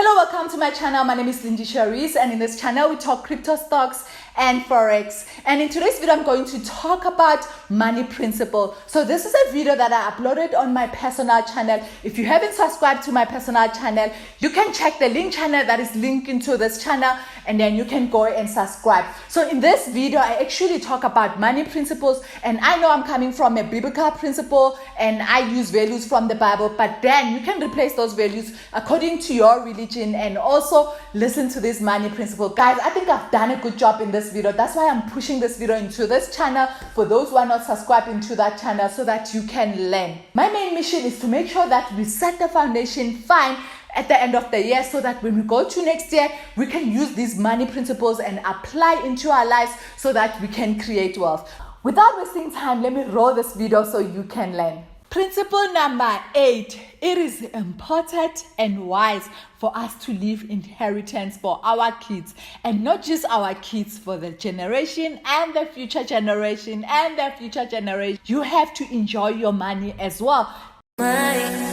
Hello, welcome to my channel. My name is Lindy Cherise, and in this channel we talk crypto stocks and forex. And in today's video I'm going to talk about money principle. So this is a video that I uploaded on my personal channel. If you haven't subscribed to my personal channel, you can check the link channel that is linked into this channel, and then you can go and subscribe. So in this video I actually talk about money principles, and I know I'm coming from a biblical principle and I use values from the Bible, but then you can replace those values according to your religion and also listen to this money principle. Guys, I think I've done a good job in this video. That's why I'm pushing this video into this channel for those who are not subscribed into that channel, so that you can learn. My main mission is to make sure that we set the foundation fine at the end of the year, so that when we go to next year, we can use these money principles and apply into our lives so that we can create wealth. Without wasting time, let me roll this video so you can learn. Principle number 8, it is important and wise for us to leave inheritance for our kids, and not just our kids, for the generation and the future generation and the future generation. You have to enjoy your money as well. There's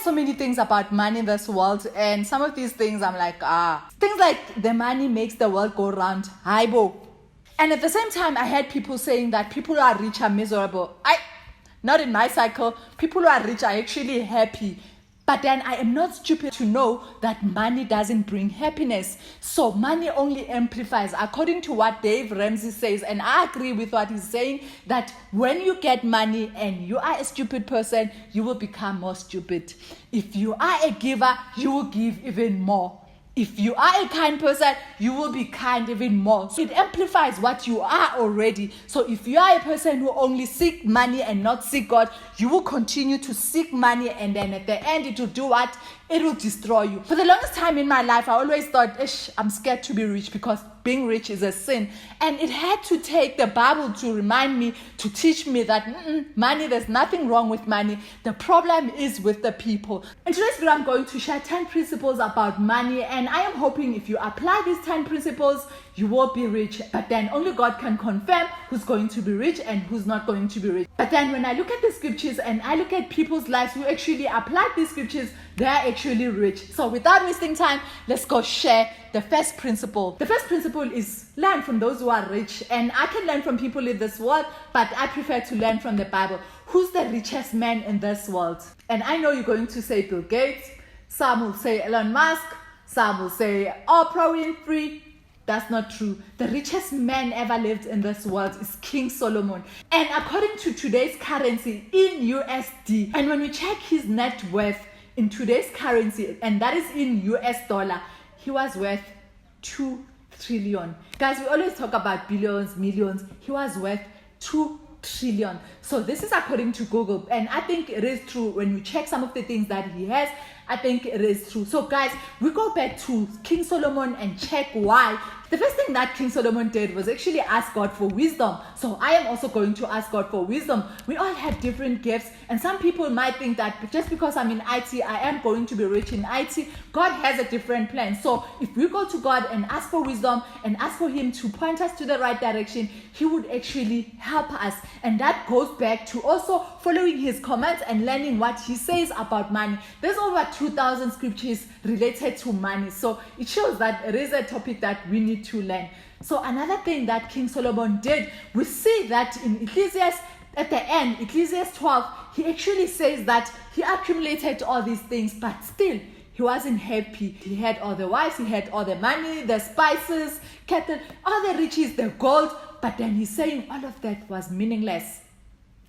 so many things about money in this world, and some of these things I'm like, things like the money makes the world go round. Hibo. And at the same time, I heard people saying that people who are rich are miserable. Not in my cycle. People who are rich are actually happy. But then I am not stupid to know that money doesn't bring happiness. So money only amplifies, according to what Dave Ramsey says. And I agree with what he's saying, that when you get money and you are a stupid person, you will become more stupid. If you are a giver, you will give even more. If you are a kind person, you will be kind even more. So it amplifies what you are already. So if you are a person who only seek money and not seek God, you will continue to seek money, and then at the end it will do what? It will destroy you. For the longest time in my life, I always thought, I'm scared to be rich because being rich is a sin. And it had to take the Bible to remind me, to teach me that money, there's nothing wrong with money. The problem is with the people. In today's video, I'm going to share 10 principles about money, and I am hoping if you apply these 10 principles, you will be rich. But then only God can confirm who's going to be rich and who's not going to be rich. But then when I look at the scriptures and I look at people's lives who actually applied these scriptures, they're actually rich. So without wasting time, let's go share the first principle. The first principle is learn from those who are rich. And I can learn from people in this world, but I prefer to learn from the Bible. Who's the richest man in this world? And I know you're going to say Bill Gates. Some will say Elon Musk. Some will say Oprah Winfrey. That's not true. The richest man ever lived in this world is King Solomon. And according to today's currency in USD, and when we check his net worth in today's currency, and that is in US dollar, he was worth 2 trillion. Guys, we always talk about billions, millions. He was worth 2 trillion. So this is according to Google, and I think it is true. When you check some of the things that he has, I think it is true. So guys, we go back to King Solomon and check why. The first thing that King Solomon did was actually ask God for wisdom. So I am also going to ask God for wisdom. We all have different gifts, and some people might think that just because I'm in IT, I am going to be rich in IT. God has a different plan. So if we go to God and ask for wisdom and ask for him to point us to the right direction, he would actually help us. And that goes back to also following his commands and learning what he says about money. There's over 2,000 scriptures related to money. So it shows that it is a topic that we need to learn. So another thing that King Solomon did, we see that in Ecclesiastes, at the end, Ecclesiastes 12, he actually says that he accumulated all these things, but still he wasn't happy. He had all the wives, he had all the money, the spices, cattle, all the riches, the gold, but then he's saying all of that was meaningless.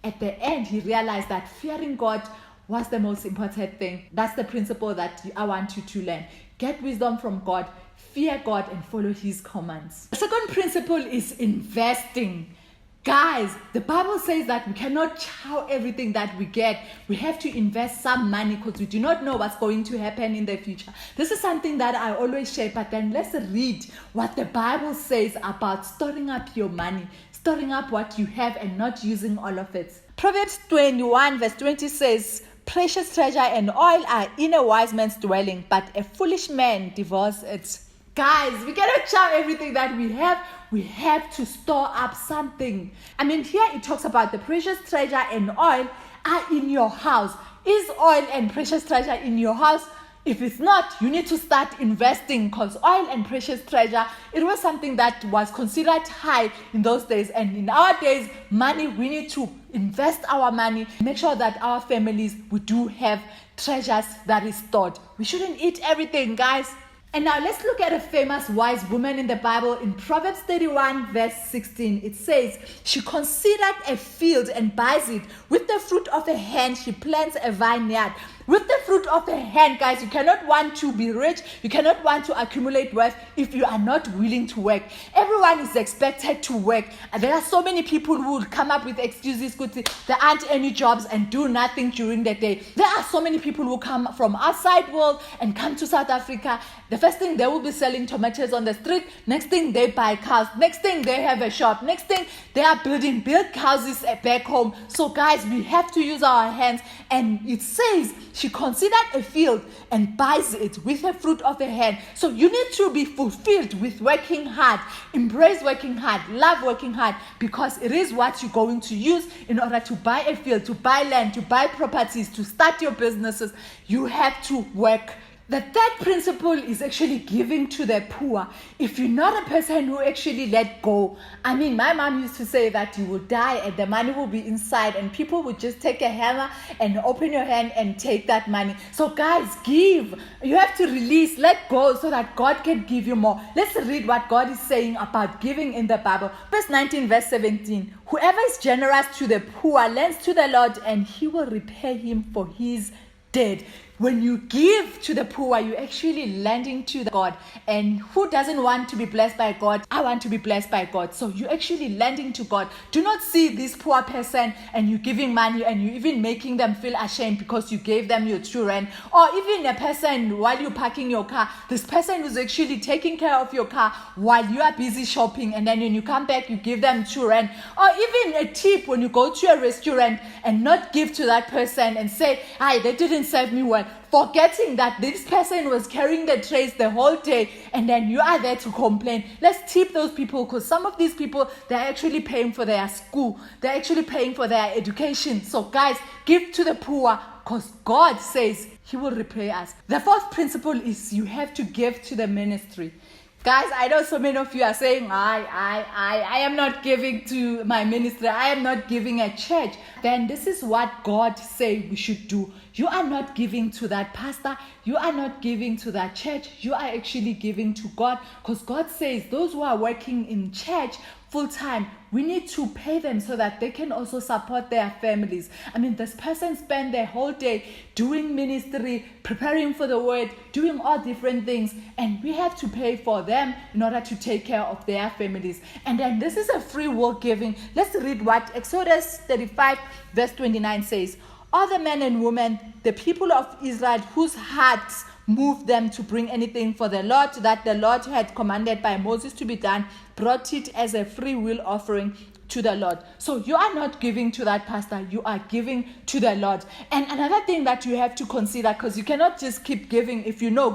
At the end, he realized that fearing God was the most important thing. That's the principle that I want you to learn. Get wisdom from God, fear God, and follow his commands. The second principle is investing. Guys, the Bible says that we cannot chow everything that we get. We have to invest some money because we do not know what's going to happen in the future. This is something that I always share, but then let's read what the Bible says about storing up your money, storing up what you have and not using all of it. Proverbs 21 verse 20 says, precious treasure and oil are in a wise man's dwelling, but a foolish man devours it. Guys, we cannot chow everything that we have. We have to store up something. I mean, here it talks about the precious treasure and oil are in your house. Is oil and precious treasure in your house? If it's not, you need to start investing, because oil and precious treasure, it was something that was considered high in those days. And in our days, money, we need to invest our money, make sure that our families, we do have treasures that is stored. We shouldn't eat everything, guys. And now let's look at a famous wise woman in the Bible. In Proverbs 31 verse 16, it says, she considered a field and buys it. With the fruit of her hand, she plants a vineyard. With the fruit of the hand, guys, you cannot want to be rich. You cannot want to accumulate wealth if you are not willing to work. Everyone is expected to work. And there are so many people who will come up with excuses. There aren't any jobs and do nothing during the day. There are so many people who come from outside world and come to South Africa. The first thing, they will be selling tomatoes on the street. Next thing, they buy cars. Next thing, they have a shop. Next thing, they are building big houses back home. So guys, we have to use our hands. And it says, she considered a field and buys it with the fruit of the hand. So you need to be fulfilled with working hard. Embrace working hard. Love working hard, because it is what you're going to use in order to buy a field, to buy land, to buy properties, to start your businesses. You have to work. The third principle is actually giving to the poor. If you're not a person who actually let go, my mom used to say that you will die and the money will be inside, and people would just take a hammer and open your hand and take that money. So guys, give. You have to release, let go, so that God can give you more. Let's read what God is saying about giving in the Bible. Verse 19, verse 17. Whoever is generous to the poor lends to the Lord, and he will repay him for his debt. When you give to the poor, you're actually lending to God. And who doesn't want to be blessed by God? I want to be blessed by God. So you're actually lending to God. Do not see this poor person and you're giving money and you're even making them feel ashamed because you gave them your true rent. Or even a person, while you're parking your car, this person who's actually taking care of your car while you are busy shopping, and then when you come back, you give them true rent. Or even a tip when you go to a restaurant and not give to that person and say, "Hi, they didn't serve me well," forgetting that this person was carrying the trays the whole day, and then you are there to complain. Let's tip those people, because some of these people, they're actually paying for their school. They're actually paying for their education. So guys, give to the poor, because God says he will repay us. The fourth principle is you have to give to the ministry. Guys, I know so many of you are saying, I am not giving to my ministry. I am not giving at church. Then this is what God says we should do. You are not giving to that pastor. You are not giving to that church. You are actually giving to God, because God says those who are working in church full time, we need to pay them so that they can also support their families. This person spent their whole day doing ministry, preparing for the word, doing all different things, and we have to pay for them in order to take care of their families. And then this is a free will giving. Let's read what Exodus 35 verse 29 says. All the men and women, the people of Israel, whose hearts moved them to bring anything for the Lord that the Lord had commanded by Moses to be done, brought it as a free will offering to the Lord. So you are not giving to that pastor, you are giving to the Lord. And another thing that you have to consider, because you cannot just keep giving if you know,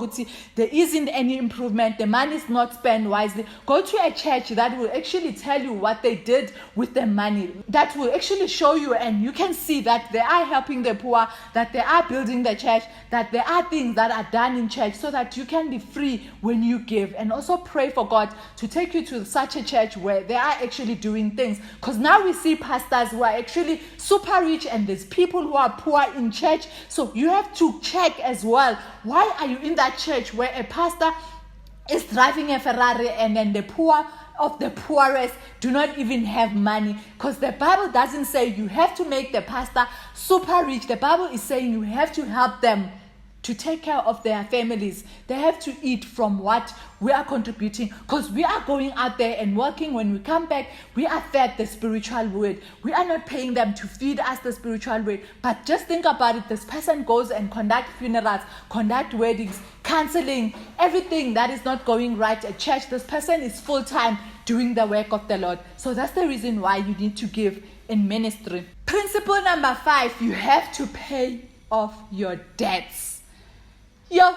there isn't any improvement, the money is not spent wisely. Go to a church that will actually tell you what they did with the money, that will actually show you, and you can see that they are helping the poor, that they are building the church, that there are things that are done in church, so that you can be free when you give. And also pray for God to take you to such a church where they are actually doing things. Because now we see pastors who are actually super rich, and there's people who are poor in church. So you have to check as well. Why are you in that church where a pastor is driving a Ferrari and then the poor of the poorest do not even have money? Because the Bible doesn't say you have to make the pastor super rich. The Bible is saying you have to help them to take care of their families. They have to eat from what we are contributing, because we are going out there and working. When we come back, we are fed the spiritual word. We are not paying them to feed us the spiritual word. But just think about it. This person goes and conduct funerals, conduct weddings, counseling, everything that is not going right at church. This person is full-time doing the work of the Lord. So that's the reason why you need to give in ministry. Principle number 5, you have to pay off your debts. Yo.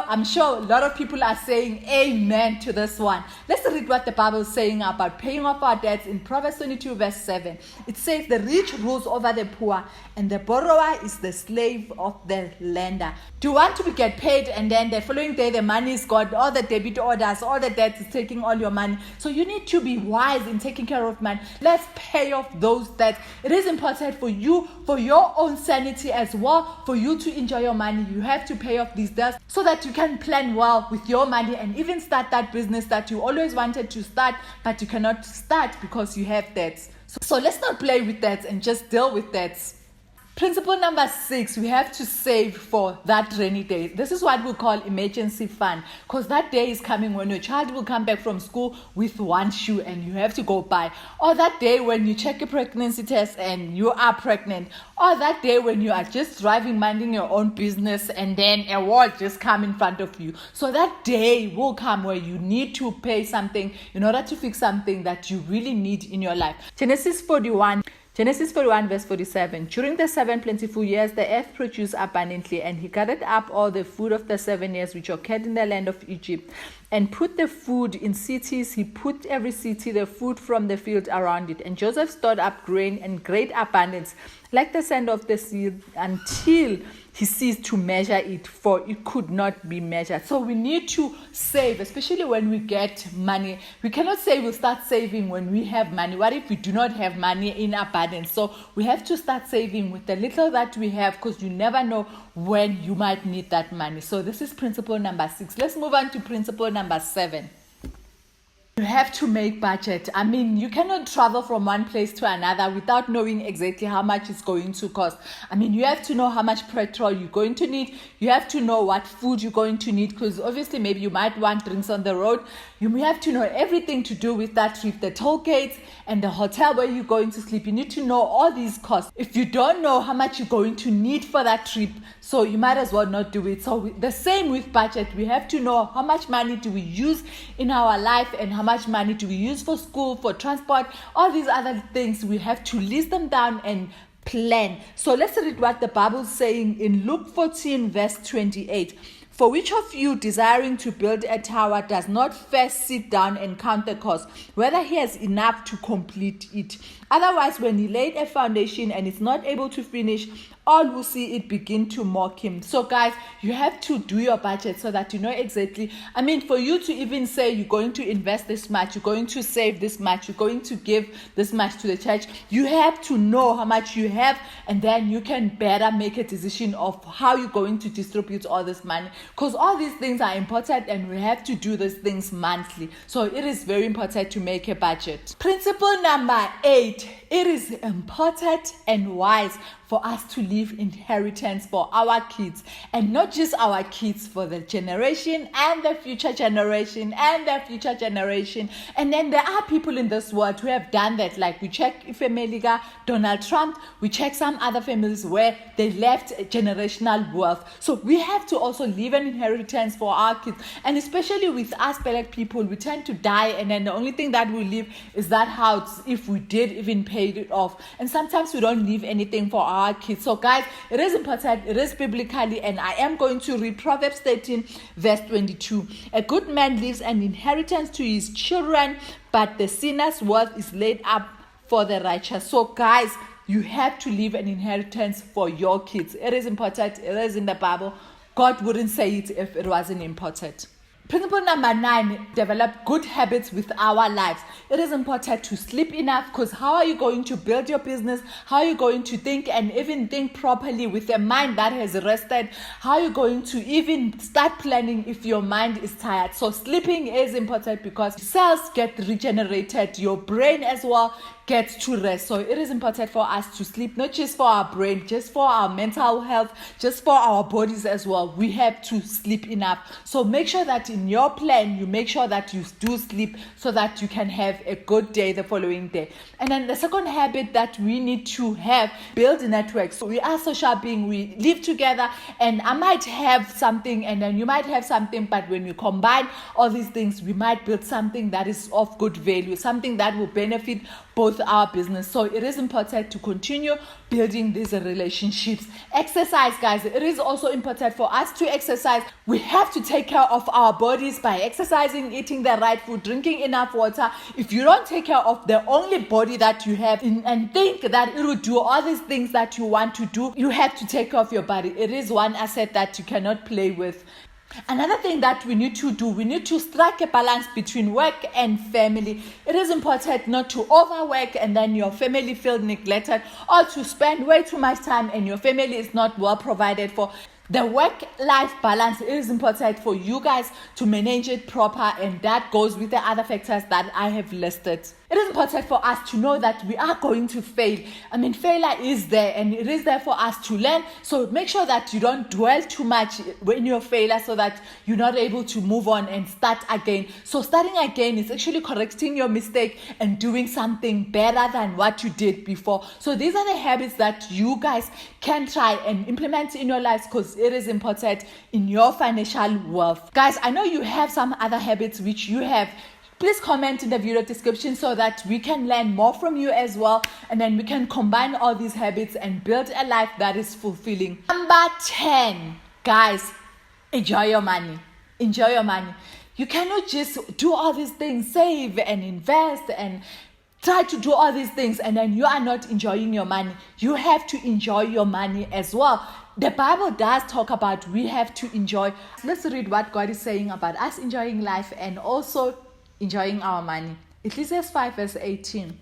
I'm sure a lot of people are saying amen to this one. Let's read what the Bible is saying about paying off our debts in Proverbs 22 verse 7. It says, the rich rules over the poor, and the borrower is the slave of the lender. Do you want to get paid and then the following day the money is gone, all the debit orders, all the debts is taking all your money? So you need to be wise in taking care of money. Let's pay off those debts. It is important for you, for your own sanity as well, for you to enjoy your money. You have to pay off these debts so that you can plan well with your money and even start that business that you always wanted to start, but you cannot start because you have debts. So let's not play with debts and just deal with debts. Principle number 6, we have to save for that rainy day. This is what we call emergency fund, because that day is coming when your child will come back from school with one shoe and you have to go buy. Or that day when you check a pregnancy test and you are pregnant. Or that day when you are just driving, minding your own business, and then a wall just come in front of you. So that day will come where you need to pay something in order to fix something that you really need in your life. Genesis 41 verse 47. During the 7 plentiful years, the earth produced abundantly, and he gathered up all the food of the 7 years which occurred in the land of Egypt, and put the food in cities. He put every city the food from the field around it. And Joseph stored up grain in great abundance, like the sand of the sea, until he ceased to measure it, for it could not be measured. So we need to save, especially when we get money. We cannot say we'll start saving when we have money. What if we do not have money in abundance? So we have to start saving with the little that we have, because you never know when you might need that money. So this is principle number 6. Let's move on to principle number 7. You have to make budget. I mean, you cannot travel from one place to another without knowing exactly how much it's going to cost. I mean, you have to know how much petrol you're going to need. You have to know what food you're going to need, because obviously maybe you might want drinks on the road. You have to know everything to do with that trip, the toll gates and the hotel where you're going to sleep. You need to know all these costs. If you don't know how much you're going to need for that trip, so you might as well not do it. So the same with budget. We have to know how much money do we use in our life, and how much money do we use for school, for transport, all these other things. We have to list them down and plan. So let's read what the Bible is saying in Luke 14 verse 28. For which of you, desiring to build a tower, does not first sit down and count the cost, whether he has enough to complete it? Otherwise, when he laid a foundation and is not able to finish, all will see it begin to mock him. So guys, you have to do your budget so that you know exactly. I mean, for you to even say you're going to invest this much, you're going to save this much, you're going to give this much to the church, you have to know how much you have, and then you can better make a decision of how you're going to distribute all this money, because all these things are important and we have to do these things monthly. So it is very important to make a budget. Principle number 8. It is important and wise for us to leave inheritance for our kids, and not just our kids, for the generation and the future generation and the future generation. And then there are people in this world who have done that. Like we check Ifemeliga, Donald Trump, we check some other families where they left generational wealth. So we have to also leave an inheritance for our kids. And especially with us black people, we tend to die, and then the only thing that we leave is that house, if we did even pay it off. And sometimes we don't leave anything for our kids. So guys, it is important, it is biblically, and I am going to read Proverbs 13 verse 22. A good man leaves an inheritance to his children, but the sinner's wealth is laid up for the righteous. So guys, you have to leave an inheritance for your kids. It is important. It is in the Bible. God wouldn't say it if it wasn't important. Principle number 9, develop good habits with our lives. It is important to sleep enough, because how are you going to build your business? How are you going to think and even think properly with a mind that has rested? How are you going to even start planning if your mind is tired? So sleeping is important, because cells get regenerated, your brain as well gets to rest. So it is important for us to sleep, not just for our brain, just for our mental health, just for our bodies as well. We have to sleep enough. So make sure that in your plan, you make sure that you do sleep, so that you can have a good day the following day. And then the second habit that we need to have, build networks. So we are social beings, we live together, and I might have something and then you might have something, but when we combine all these things, we might build something that is of good value, something that will benefit both our business. So it is important to continue building these relationships. Exercise, guys. It is also important for us to exercise. We have to take care of our bodies by exercising, eating the right food, drinking enough water. If you don't take care of the only body that you have and think that it will do all these things that you want to do, you have to take care of your body. It is one asset that you cannot play with. Another thing that we need to do, we need to strike a balance between work and family. It is important not to overwork and then your family feel neglected, or to spend way too much time and your family is not well provided for. The work-life balance is important for you guys to manage it proper, and that goes with the other factors that I have listed. It is important for us to know that we are going to fail. Failure is there, and it is there for us to learn. So make sure that you don't dwell too much in your failure so that you're not able to move on and start again. So starting again is actually correcting your mistake and doing something better than what you did before. So these are the habits that you guys can try and implement in your lives, because it is important in your financial wealth. Guys, I know you have some other habits which you have. Please comment in the video description so that we can learn more from you as well, and then we can combine all these habits and build a life that is fulfilling. Number 10, guys, enjoy your money. Enjoy your money. You cannot just do all these things, save and invest and try to do all these things, and then you are not enjoying your money. You have to enjoy your money as well. The Bible does talk about we have to enjoy. Let's read what God is saying about us enjoying life and also enjoying our money. Ecclesiastes 5 verse 18.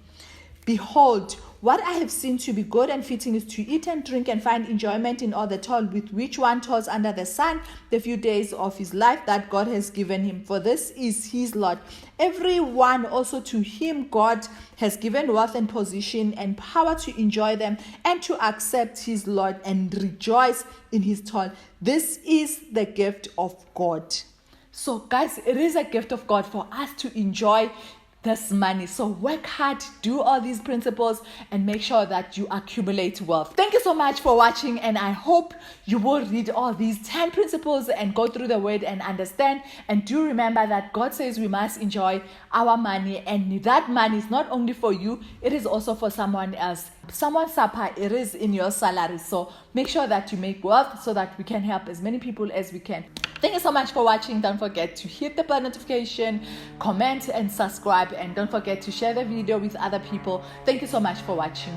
Behold, what I have seen to be good and fitting is to eat and drink and find enjoyment in all the toil with which one toils under the sun the few days of his life that God has given him. For this is his lot. Every one also to him God has given wealth and position and power to enjoy them and to accept his lot and rejoice in his toil. This is the gift of God. So guys, it is a gift of God for us to enjoy this money. So work hard, do all these principles, and make sure that you accumulate wealth. Thank you so much for watching, and I hope you will read all these 10 principles and go through the word and understand. And do remember that God says we must enjoy our money, and that money is not only for you, it is also for someone else. Someone's supper, it is in your salary. So make sure that you make wealth so that we can help as many people as we can. Thank you so much for watching. Don't forget to hit the bell notification, comment and subscribe, and don't forget to share the video with other people. Thank you so much for watching.